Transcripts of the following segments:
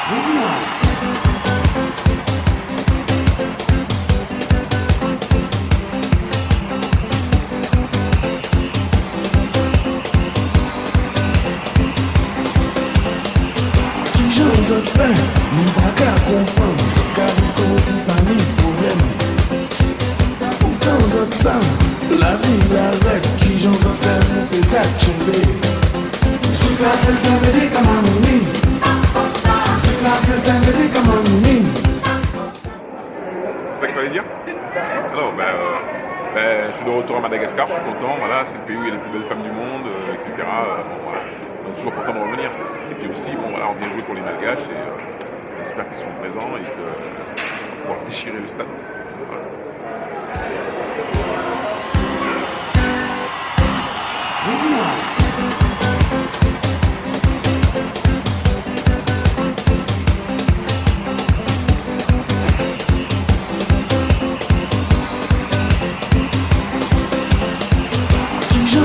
Les autres frères, nous pas qu'à comprendre ce qu'a vu aussi pas mis problème. Pourtant aux autres ça, la vie l'arrête, qui j'en ai fait mon pésac chambé. Ce classe c'est un védé comme un mouni. Ce classe c'est un védé comme un mouni. C'est ça qu'il fallait dire? Alors, je suis de retour à Madagascar, je suis content, voilà, c'est le pays où il y a les plus belles femmes du monde, etc. Bon, voilà. Donc toujours content de revenir. Et puis aussi, bon, voilà, on vient jouer pour les Malgaches et j'espère qu'ils seront présents et qu'on va pouvoir déchirer le stade. Voilà.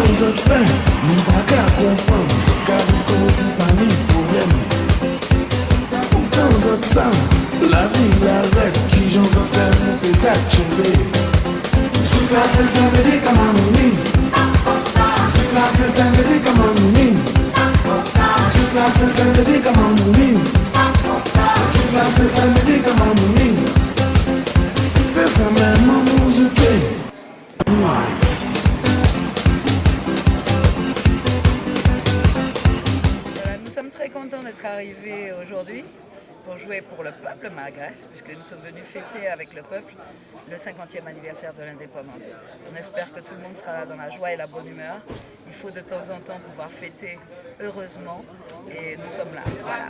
Les autres frères, nous pas qu'à comprendre ce qu'a vu aussi pas mis problème. Pourtant aux autres ça, la vie l'arrête, qui j'en ai fait mon pésac chambé. Ce classe c'est un védé comme un mouni. Ce classe c'est un védé comme un mouni. Ce classe c'est un védé comme un mouni. Ce classe c'est un védé comme un mouni. C'est ça même en musique. Nous sommes très contents d'être arrivés aujourd'hui pour jouer pour le peuple malgache, puisque nous sommes venus fêter avec le peuple le 50e anniversaire de l'indépendance. On espère que tout le monde sera là dans la joie et la bonne humeur. Il faut de temps en temps pouvoir fêter heureusement et nous sommes là. Voilà.